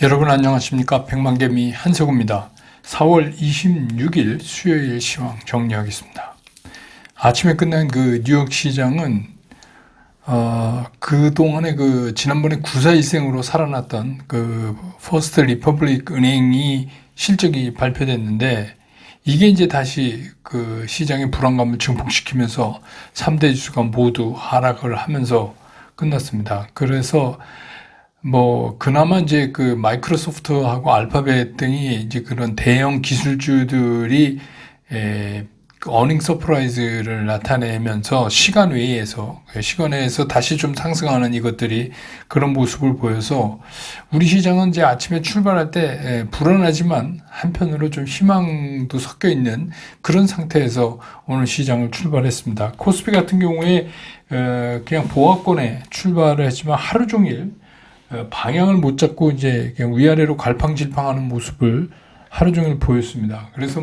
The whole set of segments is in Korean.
여러분 안녕하십니까? 백만개미 한석우입니다. 4월 26일 수요일 시황 정리하겠습니다. 아침에 끝난 그 뉴욕 시장은 그동안에 지난번에 구사일생으로 살아났던 그 퍼스트 리퍼블릭 은행이 실적이 발표됐는데 이게 이제 다시 그 시장의 불안감을 증폭시키면서 3대 지수가 모두 하락을 하면서 끝났습니다. 그래서 그나마 이제 그 마이크로소프트하고 알파벳 등이 이제 그런 대형 기술주들이 그 어닝 서프라이즈를 나타내면서 시간 외에서 다시 좀 상승하는 이것들이 그런 모습을 보여서 우리 시장은 이제 아침에 출발할 때 불안하지만 한편으로 좀 희망도 섞여 있는 그런 상태에서 오늘 시장을 출발했습니다. 코스피 같은 경우에 그냥 보합권에 출발을 했지만 하루 종일 방향을 못 잡고 이제 그냥 위아래로 갈팡질팡하는 모습을 하루 종일 보였습니다. 그래서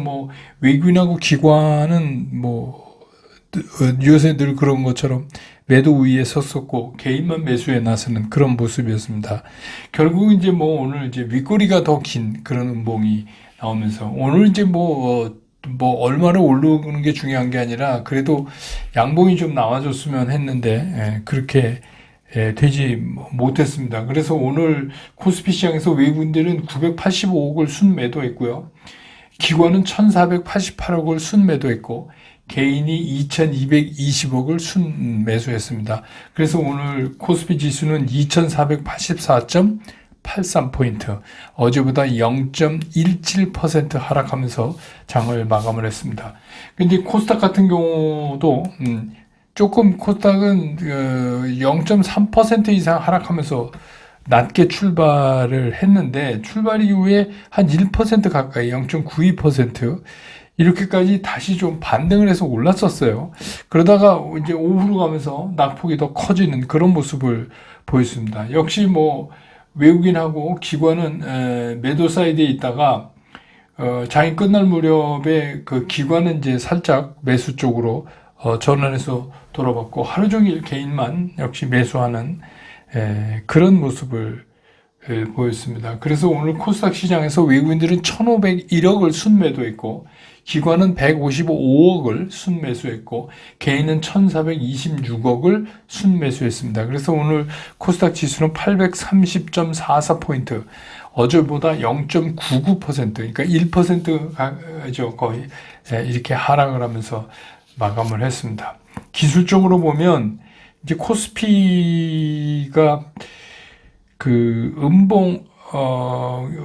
외국인하고 기관은 요새 늘 그런 것처럼 매도 우위에 섰었고 개인만 매수에 나서는 그런 모습이었습니다. 결국 이제 오늘 이제 윗꼬리가 더 긴 그런 음봉이 나오면서 오늘 이제 얼마를 오르는 게 중요한 게 아니라 그래도 양봉이 좀 나와줬으면 했는데 그렇게 되지 못했습니다. 그래서 오늘 코스피 시장에서 외국인들은 985억을 순매도했고요. 기관은 1488억을 순매도했고 개인이 2220억을 순매수했습니다. 그래서 오늘 코스피 지수는 2484.83포인트, 어제보다 0.17% 하락하면서 장을 마감을 했습니다. 근데 코스닥 같은 경우도 조금 코스닥은 0.3% 이상 하락하면서 낮게 출발을 했는데 출발 이후에 한 1% 가까이 0.92% 이렇게까지 다시 좀 반등을 해서 올랐었어요. 그러다가 이제 오후로 가면서 낙폭이 더 커지는 그런 모습을 보였습니다. 역시 외국인하고 기관은 매도 사이드에 있다가 장이 끝날 무렵에 그 기관은 이제 살짝 매수 쪽으로 전환해서 돌아봤고 하루 종일 개인만 역시 매수하는 그런 모습을 보였습니다. 그래서 오늘 코스닥 시장에서 외국인들은 1501억을 순매도했고 기관은 155억을 순매수했고 개인은 1426억을 순매수했습니다. 그래서 오늘 코스닥 지수는 830.44포인트, 어제보다 0.99% 그러니까 1%죠 거의 이렇게 하락을 하면서 마감을 했습니다. 기술적으로 보면 이제 코스피가 그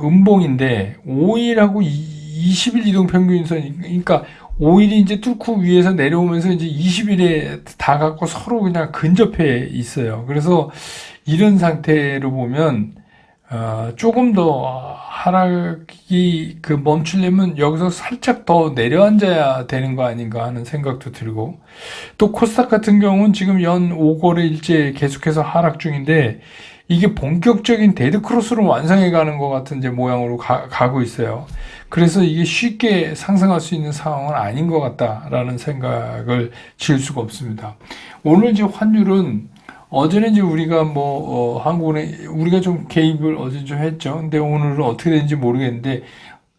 음봉인데 5일하고 20일 이동 평균선, 그러니까 5일이 이제 뚫고 위에서 내려오면서 이제 20일에 다 갖고 서로 그냥 근접해 있어요. 그래서 이런 상태로 보면 조금 더 하락이 멈추려면 여기서 살짝 더 내려앉아야 되는 거 아닌가 하는 생각도 들고, 또 코스닥 같은 경우는 지금 연 5거래일째 계속해서 하락 중인데 이게 본격적인 데드크로스로 완성해 가는 것 같은 이제 모양으로 가고 있어요. 그래서 이게 쉽게 상승할 수 있는 상황은 아닌 것 같다라는 생각을 지을 수가 없습니다. 오늘 이제 환율은 어제는 이제 우리가 한국은행, 우리가 좀 개입을 어제 좀 했죠. 근데 오늘은 어떻게 되는지 모르겠는데,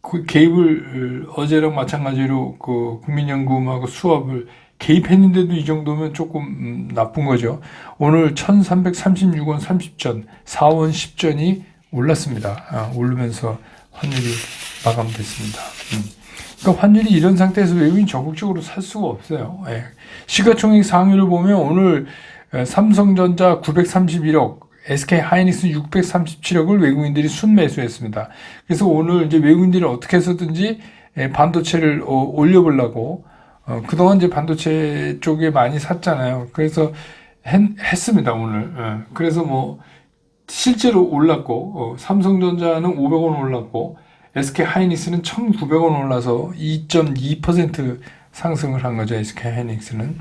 그 개입을 어제랑 마찬가지로 그 국민연금하고 수합을 개입했는데도 이 정도면 조금 나쁜 거죠. 오늘 1336원 30전, 4원 10전이 올랐습니다. 오르면서 환율이 마감됐습니다. 그러니까 환율이 이런 상태에서 외국인 적극적으로 살 수가 없어요. 시가총액 상위를 보면 오늘 삼성전자 931억, SK 하이닉스 637억을 외국인들이 순매수했습니다. 그래서 오늘 이제 외국인들이 어떻게 해서든지 반도체를 올려보려고 그동안 이제 반도체 쪽에 많이 샀잖아요. 그래서 했습니다, 오늘. 그래서 실제로 올랐고, 삼성전자는 500원 올랐고, SK 하이닉스는 1,900원 올라서 2.2% 상승을 한 거죠, SK 하이닉스는.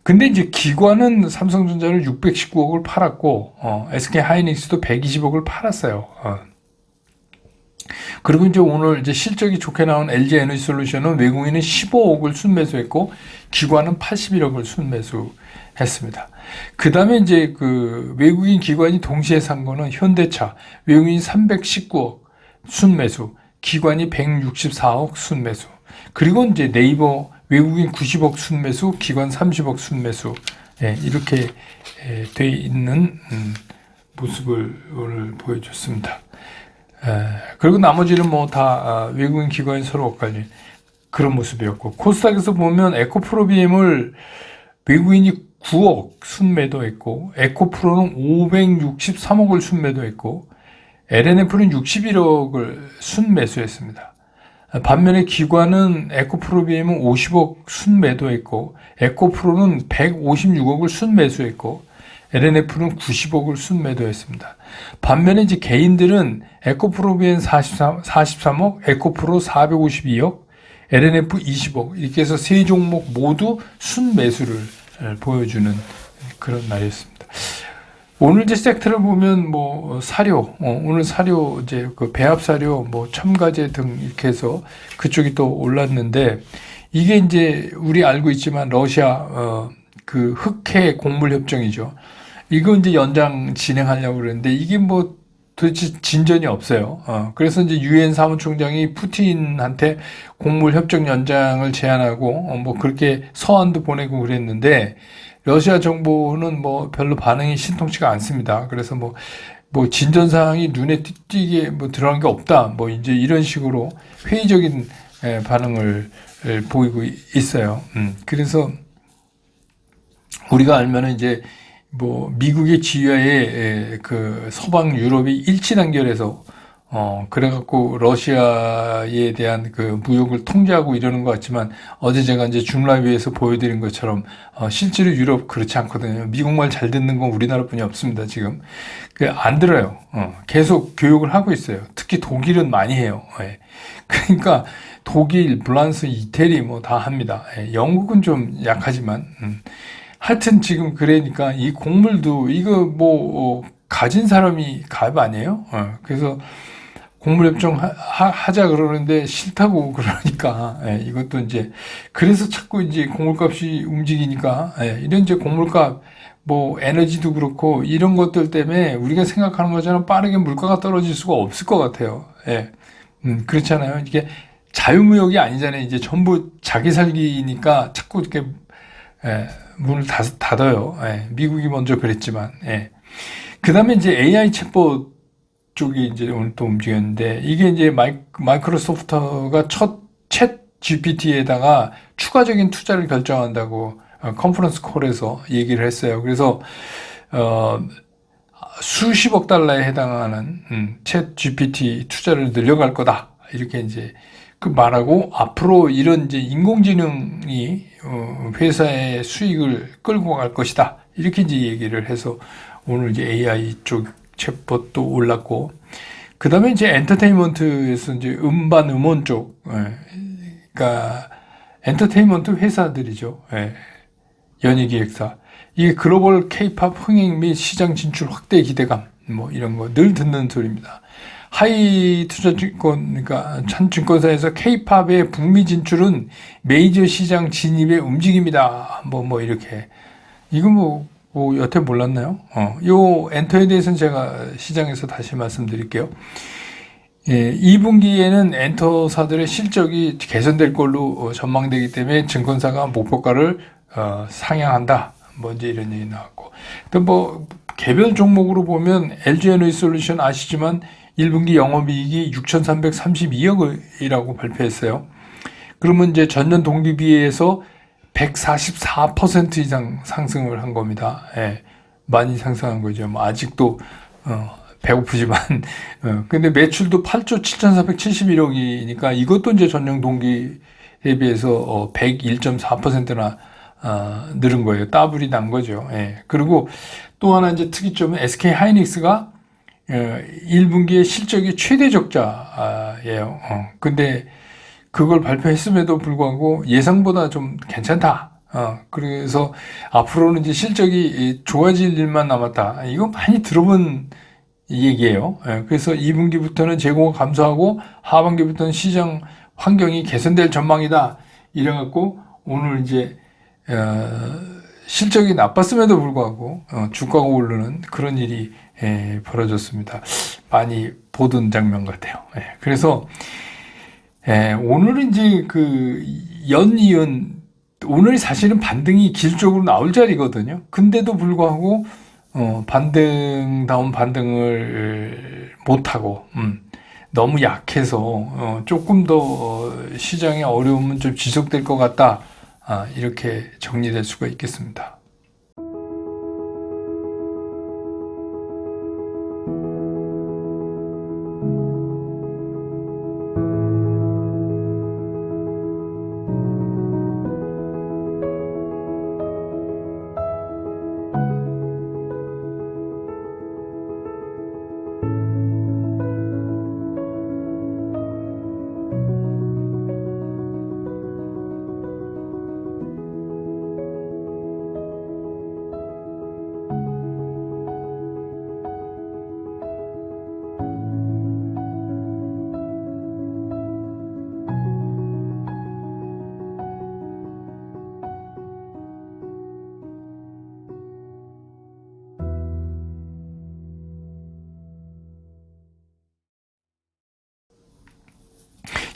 근데 이제 기관은 삼성전자를 619억을 팔았고, SK 하이닉스도 120억을 팔았어요. 그리고 이제 오늘 이제 실적이 좋게 나온 LG 에너지솔루션은 외국인은 15억을 순매수했고 기관은 81억을 순매수했습니다. 그 다음에 이제 그 외국인 기관이 동시에 산 거는 현대차, 외국인 319억 순매수, 기관이 164억 순매수. 그리고 이제 네이버 외국인 90억 순매수, 기관 30억 순매수. 예, 이렇게 돼 있는 모습을 오늘 보여줬습니다. 그리고 나머지는 뭐 다 외국인 기관이 서로 엇갈린 그런 모습이었고, 코스닥에서 보면 에코프로비엠을 외국인이 9억 순매도했고, 에코프로는 563억을 순매도했고, LNF는 61억을 순매수했습니다. 반면에 기관은 에코프로비엠은 50억 순매도했고, 에코프로는 156억을 순매수했고, LNF는 90억을 순매도했습니다. 반면에 이제 개인들은 에코프로비엔 43억, 에코프로 452억, LNF 20억 이렇게 해서 세 종목 모두 순매수를 보여주는 그런 날이었습니다. 오늘 이제 섹터를 보면 뭐 사료, 오늘 사료 이제 그 배합 사료, 뭐 첨가제 등 이렇게 해서 그쪽이 또 올랐는데 이게 이제 우리 알고 있지만 러시아 그 흑해 곡물 협정이죠. 이거 이제 연장 진행하려고 그러는데 이게 뭐 도대체 진전이 없어요. 그래서 이제 유엔 사무총장이 푸틴한테 곡물 협정 연장을 제안하고 뭐 그렇게 서한도 보내고 그랬는데 러시아 정부는 뭐 별로 반응이 신통치가 않습니다. 그래서 뭐 진전 사항이 눈에 띄게 뭐 들어간 게 없다. 뭐 이제 이런 식으로 회의적인 반응을 보이고 있어요. 그래서 우리가 알면은 이제 뭐 미국의 지휘하에 그 서방 유럽이 일치 단결해서 그래갖고 러시아에 대한 그 무역을 통제하고 이러는 것 같지만 어제 제가 이제 줌라이브에서 보여드린 것처럼 실제로 유럽 그렇지 않거든요. 미국말 잘 듣는 건 우리나라뿐이 없습니다. 지금 안 들어요. 계속 교육을 하고 있어요. 특히 독일은 많이 해요. 그러니까 독일, 프랑스, 이태리 뭐 다 합니다. 영국은 좀 약하지만. 하여튼 지금 그러니까 이 곡물도 이거 뭐 가진 사람이 갑 아니에요? 그래서 곡물협정 하자 그러는데 싫다고 그러니까 이것도 이제 그래서 자꾸 이제 곡물값이 움직이니까 이런 이제 곡물값 뭐 에너지도 그렇고 이런 것들 때문에 우리가 생각하는 것처럼 빠르게 물가가 떨어질 수가 없을 것 같아요. 그렇잖아요. 이게 자유무역이 아니잖아요. 이제 전부 자기 살기니까 자꾸 이렇게 문을 닫아요. 미국이 먼저 그랬지만. 그 다음에 이제 AI 챗봇 쪽이 이제 오늘 또 움직였는데, 이게 이제 마이크로소프트가 첫 챗 GPT에다가 추가적인 투자를 결정한다고 컨퍼런스 콜에서 얘기를 했어요. 그래서, 수십억 달러에 해당하는 챗 GPT 투자를 늘려갈 거다. 이렇게 이제 그 말하고 앞으로 이런 이제 인공지능이 회사의 수익을 끌고 갈 것이다. 이렇게 이제 얘기를 해서 오늘 이제 AI 쪽 챗봇도 올랐고, 그 다음에 이제 엔터테인먼트에서 이제 음반 음원 쪽, 그러니까 엔터테인먼트 회사들이죠. 연예기획사. 이게 글로벌 K-팝 흥행 및 시장 진출 확대 기대감, 뭐 이런 거 늘 듣는 소리입니다. 하이 투자증권, 그러니까 한 증권사에서 K-팝의 북미 진출은 메이저 시장 진입의 움직임이다. 뭐 이렇게. 이거 뭐 여태 몰랐나요? 요 엔터에 대해서는 제가 시장에서 다시 말씀드릴게요. 2분기에는 엔터사들의 실적이 개선될 걸로 전망되기 때문에 증권사가 목표가를 상향한다. 뭐 이제 이런 얘기 나왔고. 또 뭐 개별 종목으로 보면 LG 에너지솔루션 아시지만 1분기 영업이익이 6,332억이라고 발표했어요. 그러면 이제 전년 동기 비해서 144% 이상 상승을 한 겁니다. 많이 상승한 거죠. 뭐 아직도 배고프지만 근데 매출도 8조 7,471억이니까 이것도 이제 전년 동기 대비해서 101.4%나 늘은 거예요. 더블이 난 거죠. 그리고 또 하나 이제 특이점은 SK 하이닉스가 1분기에 실적이 최대 적자예요. 근데 그걸 발표했음에도 불구하고 예상보다 좀 괜찮다. 그래서 앞으로는 이제 실적이 좋아질 일만 남았다. 이거 많이 들어본 얘기예요. 그래서 2분기부터는 재고가 감소하고 하반기부터는 시장 환경이 개선될 전망이다. 이래갖고 오늘 이제 실적이 나빴음에도 불구하고 주가가 오르는 그런 일이 벌어졌습니다. 많이 보던 장면 같아요. 그래서 오늘은 이제 그 연이은 오늘이 사실은 반등이 기술적으로 나올 자리거든요. 근데도 불구하고 반등다운 반등을 못하고 너무 약해서 조금 더 시장의 어려움은 좀 지속될 것 같다. 이렇게 정리될 수가 있겠습니다.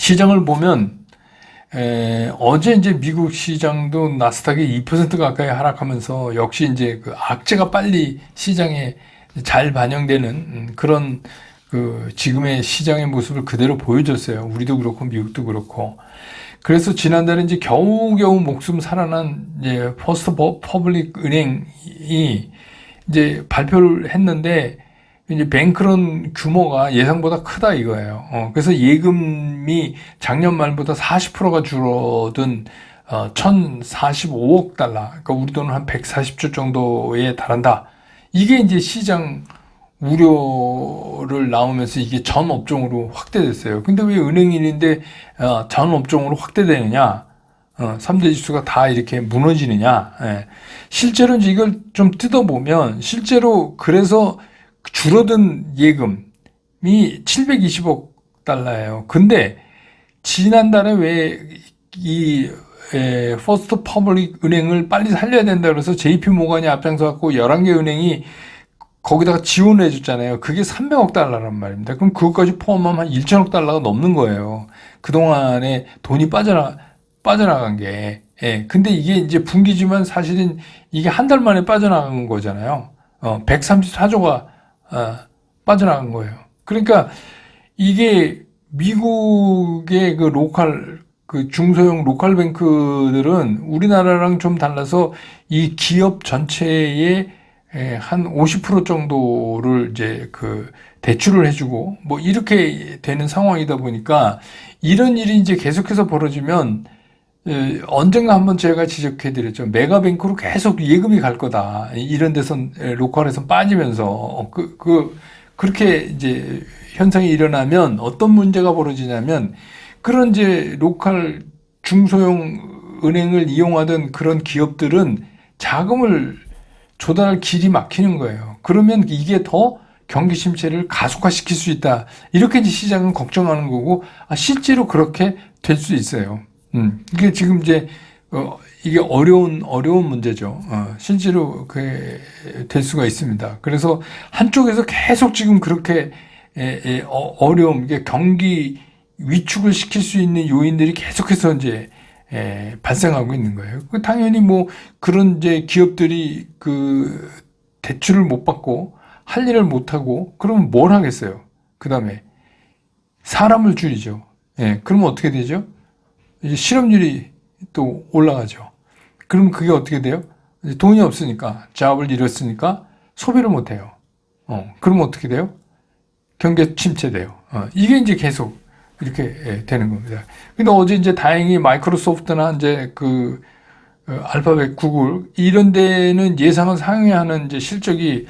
시장을 보면 어제 이제 미국 시장도 나스닥이 2% 가까이 하락하면서 역시 이제 그 악재가 빨리 시장에 잘 반영되는 그런 그 지금의 시장의 모습을 그대로 보여줬어요. 우리도 그렇고 미국도 그렇고. 그래서 지난달에 이제 겨우겨우 목숨 살아난 이제 퍼스트 퍼블릭 은행이 이제 발표를 했는데 이제 뱅크런 규모가 예상보다 크다 이거예요. 그래서 예금이 작년 말보다 40%가 줄어든 1,045억 달러, 그러니까 우리 돈은 한 140조 정도에 달한다. 이게 이제 시장 우려를 나오면서 이게 전 업종으로 확대됐어요. 근데 왜 은행인인데 전 업종으로 확대되느냐? 3대 지수가 다 이렇게 무너지느냐? 실제로 이제 이걸 좀 뜯어보면 실제로 그래서 줄어든 예금이 720억 달러예요. 근데 지난달에 왜 이 퍼스트 퍼블릭 은행을 빨리 살려야 된다 그래서 JP 모건이 앞장서 갖고 11개 은행이 거기다가 지원을 해줬잖아요. 그게 300억 달러란 말입니다. 그럼 그것까지 포함하면 한 1천억 달러가 넘는 거예요. 그동안에 돈이 빠져나간 게. 근데 이게 이제 분기지만 사실은 이게 한 달 만에 빠져나간 거잖아요. 134조가 빠져나간 거예요. 그러니까 이게 미국의 그 중소형 로컬 뱅크들은 우리나라랑 좀 달라서 이 기업 전체의 한 50% 정도를 이제 그 대출을 해주고 뭐 이렇게 되는 상황이다 보니까 이런 일이 이제 계속해서 벌어지면 언젠가 한번 제가 지적해드렸죠. 메가뱅크로 계속 예금이 갈 거다. 이런 데선 로컬에선 빠지면서 그렇게 이제 현상이 일어나면 어떤 문제가 벌어지냐면 그런 이제 로컬 중소형 은행을 이용하던 그런 기업들은 자금을 조달할 길이 막히는 거예요. 그러면 이게 더 경기 침체를 가속화시킬 수 있다. 이렇게 이제 시장은 걱정하는 거고, 실제로 그렇게 될 수 있어요. 이게 지금 이제, 이게 어려운 문제죠. 실제로 그게 될 수가 있습니다. 그래서 한쪽에서 계속 지금 그렇게, 어려움, 이게 경기 위축을 시킬 수 있는 요인들이 계속해서 이제, 발생하고 있는 거예요. 당연히 뭐, 그런 이제 기업들이 그 대출을 못 받고 할 일을 못 하고, 그러면 뭘 하겠어요? 그 다음에 사람을 줄이죠. 그러면 어떻게 되죠? 이제 실업률이 또 올라가죠. 그럼 그게 어떻게 돼요? 돈이 없으니까, 잡을 잃었으니까 소비를 못 해요. 그러면 어떻게 돼요? 경기 침체돼요. 이게 이제 계속 이렇게 되는 겁니다. 근데 어제 이제 다행히 마이크로소프트나 이제 그 알파벳, 구글 이런 데는 예상을 상회하는 이제 실적이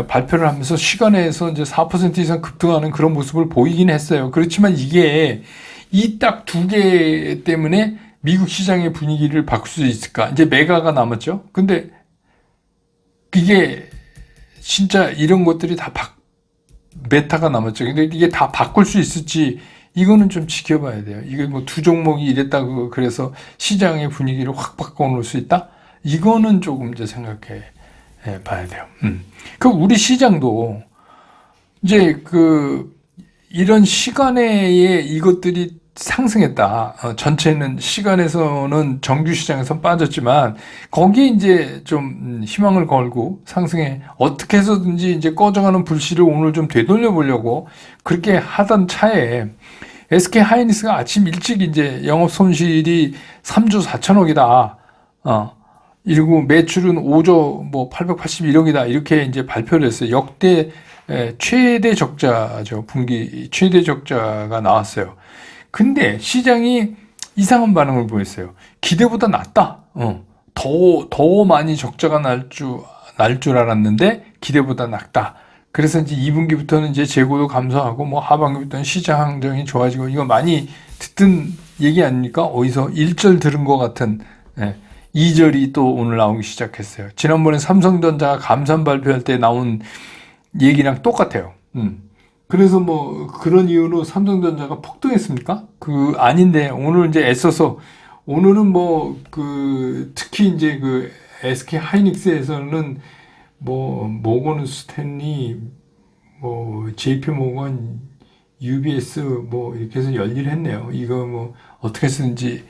발표를 하면서 시간에서 이제 4% 이상 급등하는 그런 모습을 보이긴 했어요. 그렇지만 이게 이 딱 두 개 때문에 미국 시장의 분위기를 바꿀 수 있을까? 이제 메가가 남았죠. 근데 이게 진짜 이런 것들이 다 메타가 남았죠. 근데 이게 다 바꿀 수 있을지 이거는 좀 지켜봐야 돼요. 이게 뭐 두 종목이 이랬다고 그래서 시장의 분위기를 확 바꿔놓을 수 있다? 이거는 조금 이제 생각해 봐야 돼요. 그 우리 시장도 이제 이런 시간에 이것들이 상승했다. 전체는 시간에서는 정규 시장에서 빠졌지만 거기에 이제 좀 희망을 걸고 상승해 어떻게 해서든지 이제 꺼져가는 불씨를 오늘 좀 되돌려 보려고 그렇게 하던 차에 SK 하이닉스가 아침 일찍 이제 영업 손실이 3조 4천억이다. 그리고 매출은 5조 뭐 881억이다. 이렇게 이제 발표를 했어요. 역대 최대 적자죠. 분기 최대 적자가 나왔어요. 근데 시장이 이상한 반응을 보였어요. 기대보다 낫다. 더 많이 적자가 날 줄 알았는데 기대보다 낫다. 그래서 이제 2분기부터는 이제 재고도 감소하고 뭐 하반기부터는 시장 환경이 좋아지고 이거 많이 듣던 얘기 아닙니까? 어디서 1절 들은 것 같은 2절이 또 오늘 나오기 시작했어요. 지난번에 삼성전자가 감산 발표할 때 나온 얘기랑 똑같아요. 그래서 뭐 그런 이유로 삼성전자가 폭등했습니까? 아닌데 오늘 이제 애써서 오늘은 뭐 특히 이제 SK 하이닉스에서는 뭐 모건 스탠리 뭐 JP 모건 UBS 뭐 이렇게 해서 열일을 했네요. 이거 뭐 어떻게 해서든지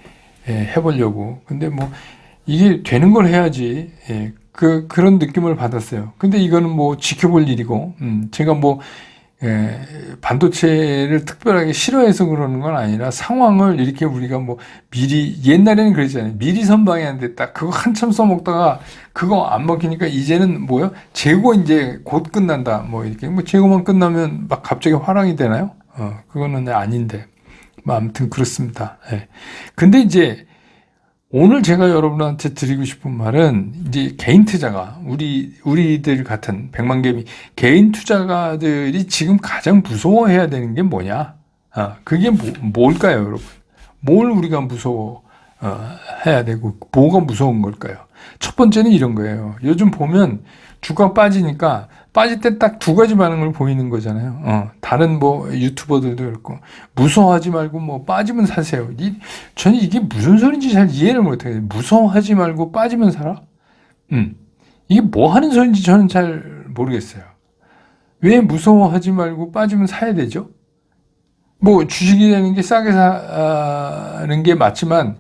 해보려고. 근데 뭐 이게 되는 걸 해야지. 그런 느낌을 받았어요. 근데 이거는 뭐 지켜볼 일이고, 제가 뭐, 반도체를 특별하게 싫어해서 그러는 건 아니라 상황을 이렇게 우리가 뭐 미리, 옛날에는 그랬잖아요. 미리 선방했는데 딱 그거 한참 써먹다가 그거 안 먹히니까 이제는 뭐요? 재고 이제 곧 끝난다. 뭐 이렇게. 뭐 재고만 끝나면 막 갑자기 화랑이 되나요? 그거는 아닌데. 뭐 아무튼 그렇습니다. 근데 이제 오늘 제가 여러분한테 드리고 싶은 말은 이제 개인 투자가 우리들 같은 100만 개미 개인 투자가들이 지금 가장 무서워해야 되는 게 뭐냐? 그게 뭘까요, 여러분? 뭘 우리가 해야 되고 뭐가 무서운 걸까요? 첫 번째는 이런 거예요. 요즘 보면 주가 빠지니까 빠질 때 딱 두 가지 반응을 보이는 거잖아요. 다른 뭐 유튜버들도 그렇고 무서워하지 말고 뭐 빠지면 사세요. 저는 이게 무슨 소리인지 잘 이해를 못해요. 무서워하지 말고 빠지면 사라? 이게 뭐 하는 소리인지 저는 잘 모르겠어요. 왜 무서워하지 말고 빠지면 사야 되죠? 뭐 주식이라는 게 싸게 사는 게 맞지만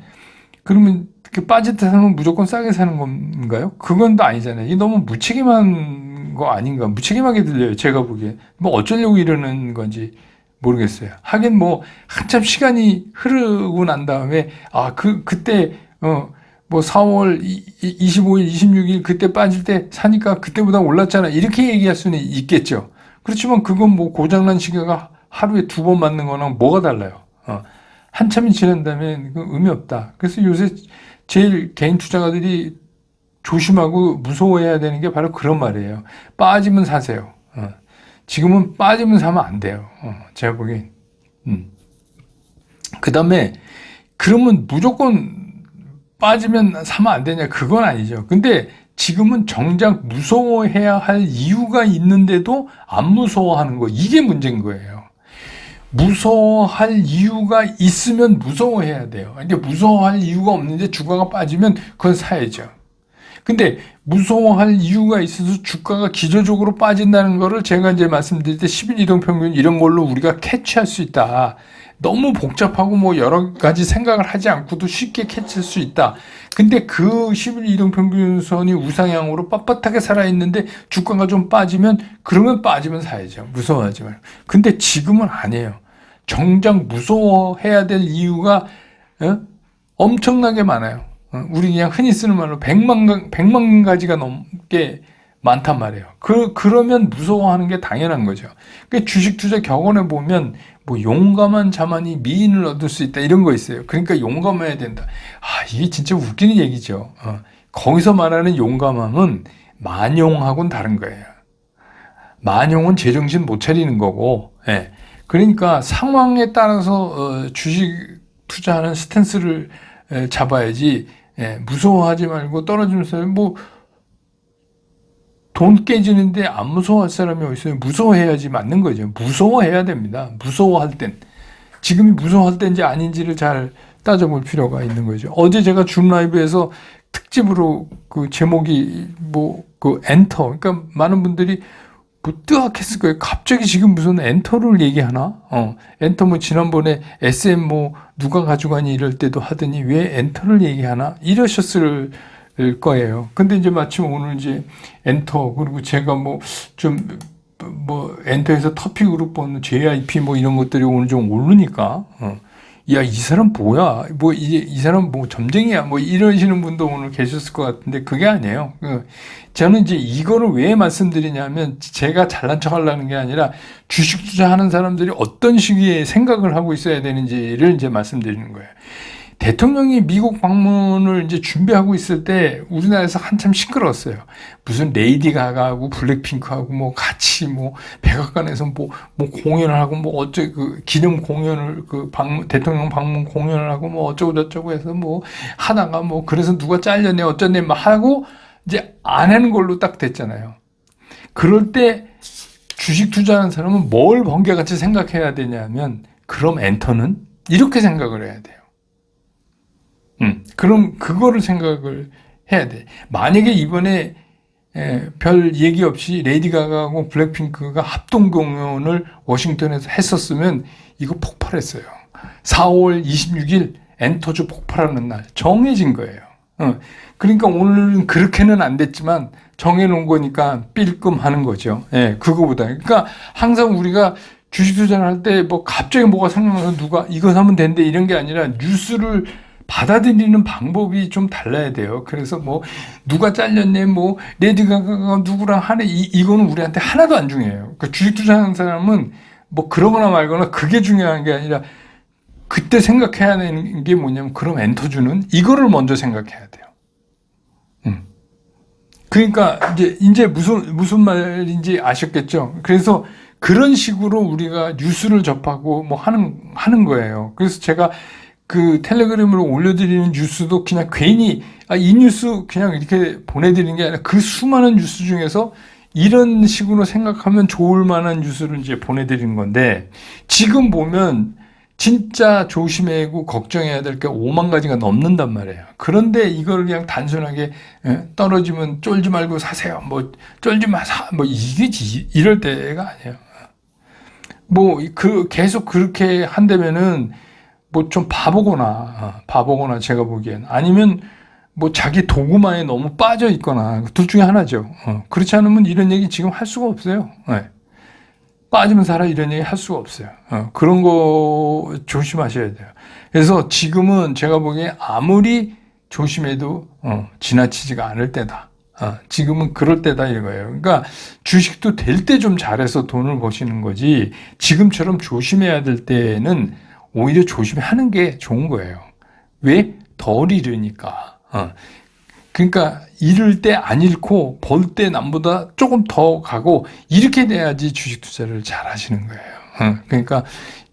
그러면 빠질 때 사면 무조건 싸게 사는 건가요? 그건 또 아니잖아요. 이게 너무 무책임한 거 아닌가? 무책임하게 들려요. 제가 보기에. 뭐 어쩌려고 이러는 건지 모르겠어요. 하긴 뭐 한참 시간이 흐르고 난 다음에 그때 뭐 4월 25일, 26일 그때 빠질 때 사니까 그때보다 올랐잖아. 이렇게 얘기할 수는 있겠죠. 그렇지만 그건 뭐 고장난 시계가 하루에 2번 맞는 거랑 뭐가 달라요. 한참이 지난 다음에 의미 없다. 그래서 요새 제일 개인 투자가들이 조심하고 무서워해야 되는 게 바로 그런 말이에요. 빠지면 사세요. 지금은 빠지면 사면 안 돼요. 제가 보기엔. 그 다음에 그러면 무조건 빠지면 사면 안 되냐? 그건 아니죠. 근데 지금은 정작 무서워해야 할 이유가 있는데도 안 무서워하는 거. 이게 문제인 거예요. 무서워할 이유가 있으면 무서워해야 돼요. 근데 무서워할 이유가 없는데 주가가 빠지면 그건 사야죠. 근데 무서워할 이유가 있어서 주가가 기저적으로 빠진다는 거를 제가 이제 말씀드릴 때 10일 이동평균 이런 걸로 우리가 캐치할 수 있다. 너무 복잡하고 뭐 여러 가지 생각을 하지 않고도 쉽게 캐치할 수 있다. 근데 그 10일 이동평균선이 우상향으로 빳빳하게 살아있는데 주가가 좀 빠지면 그러면 빠지면 사야죠. 무서워하지 말고. 근데 지금은 아니에요. 정작 무서워해야 될 이유가 엄청나게 많아요. 우리 그냥 흔히 쓰는 말로 100만 가지가 넘게 많단 말이에요. 그러면 무서워하는 게 당연한 거죠. 그러니까 주식 투자 격언에 보면 뭐 용감한 자만이 미인을 얻을 수 있다 이런 거 있어요. 그러니까 용감해야 된다. 이게 진짜 웃기는 얘기죠. 거기서 말하는 용감함은 만용하고는 다른 거예요. 만용은 제정신 못 차리는 거고, 그러니까 상황에 따라서 주식 투자하는 스탠스를 잡아야지. 무서워하지 말고 떨어지면서 뭐 돈 깨지는데 안 무서워할 사람이 어디 있어요? 무서워해야지 맞는 거죠. 무서워해야 됩니다. 무서워할 땐. 지금이 무서워할 때인지 아닌지를 잘 따져볼 필요가 있는 거죠. 어제 제가 줌 라이브에서 특집으로 그 제목이 그 엔터. 그러니까 많은 분들이 뜨악했을 거예요. 갑자기 지금 무슨 엔터를 얘기하나? 엔터 지난번에 SM 누가 가져가니 이럴 때도 하더니 왜 엔터를 얘기하나? 이러셨을 거예요. 근데 이제 마침 오늘 이제 엔터, 그리고 제가 엔터에서 터픽으로 본 JIP 이런 것들이 오늘 좀 오르니까, 야, 이 사람 뭐야? 이 사람 점쟁이야? 이러시는 분도 오늘 계셨을 것 같은데, 그게 아니에요. 저는 이제 이거를 왜 말씀드리냐면, 제가 잘난 척 하려는 게 아니라, 주식 투자하는 사람들이 어떤 시기에 생각을 하고 있어야 되는지를 이제 말씀드리는 거예요. 대통령이 미국 방문을 이제 준비하고 있을 때 우리나라에서 한참 시끄러웠어요. 무슨 레이디 가가하고 블랙핑크하고 같이 백악관에서 공연을 하고 기념 공연을 대통령 방문 공연을 하고 어쩌고 저쩌고 해서 하다가 그래서 누가 잘렸네 어쩌네 하고 이제 안 하는 걸로 딱 됐잖아요. 그럴 때 주식 투자하는 사람은 뭘 번개같이 생각해야 되냐면 그럼 엔터는 이렇게 생각을 해야 돼요. 그럼 그거를 생각을 해야 돼. 만약에 이번에 별 얘기 없이 레이디 가가하고 블랙핑크가 합동 공연을 워싱턴에서 했었으면 이거 폭발했어요. 4월 26일 엔터주 폭발하는 날 정해진 거예요. 그러니까 오늘은 그렇게는 안 됐지만 정해놓은 거니까 삘끔하는 거죠. 그거보다. 그러니까 항상 우리가 주식 투자를 할 때 갑자기 뭐가 생각나서 누가 이거 사면 된대 이런 게 아니라 뉴스를 받아들이는 방법이 좀 달라야 돼요. 그래서 누가 잘렸네, 레디 가가가 누구랑 하네, 이거는 우리한테 하나도 안 중요해요. 그러니까 주식 투자하는 사람은 그러거나 말거나 그게 중요한 게 아니라 그때 생각해야 되는 게 뭐냐면 그럼 엔터주는 이거를 먼저 생각해야 돼요. 그러니까 이제 무슨 말인지 아셨겠죠? 그래서 그런 식으로 우리가 뉴스를 접하고 하는 거예요. 그래서 제가 그 텔레그램으로 올려드리는 뉴스도 그냥 괜히 이 뉴스 그냥 이렇게 보내드리는 게 아니라 그 수많은 뉴스 중에서 이런 식으로 생각하면 좋을 만한 뉴스를 이제 보내드리는 건데 지금 보면 진짜 조심하고 걱정해야 될 게 5만 가지가 넘는단 말이에요. 그런데 이걸 그냥 단순하게 떨어지면 쫄지 말고 사세요. 쫄지 마 사. 이게 이럴 때가 아니에요. 계속 그렇게 한다면은 좀 바보거나 제가 보기엔 아니면 자기 도구마에 너무 빠져 있거나 둘 중에 하나죠. 그렇지 않으면 이런 얘기 지금 할 수가 없어요. 빠지면 살아 이런 얘기 할 수가 없어요. 그런 거 조심하셔야 돼요. 그래서 지금은 제가 보기엔 아무리 조심해도 지나치지가 않을 때다. 지금은 그럴 때다 이거예요. 그러니까 주식도 될 때 좀 잘해서 돈을 버시는 거지 지금처럼 조심해야 될 때는 오히려 조심하는 게 좋은 거예요. 왜? 덜 잃으니까. 그러니까 잃을 때 안 잃고 벌 때 남보다 조금 더 가고 이렇게 돼야지 주식 투자를 잘 하시는 거예요. 그러니까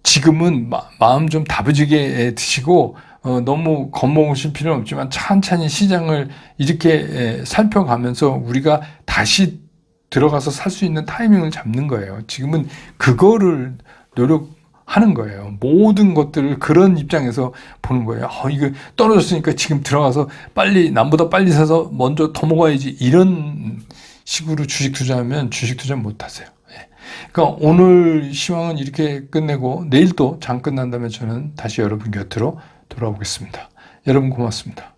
지금은 마음 좀 다부지게 드시고 너무 겁먹으실 필요는 없지만 천천히 시장을 이렇게 살펴가면서 우리가 다시 들어가서 살 수 있는 타이밍을 잡는 거예요. 지금은 그거를 하는 거예요. 모든 것들을 그런 입장에서 보는 거예요. 이거 떨어졌으니까 지금 들어가서 남보다 빨리 사서 먼저 더 먹어야지. 이런 식으로 주식 투자하면 주식 투자 못 하세요. 그러니까 오늘 시황은 이렇게 끝내고 내일 또 장 끝난다면 저는 다시 여러분 곁으로 돌아오겠습니다. 여러분 고맙습니다.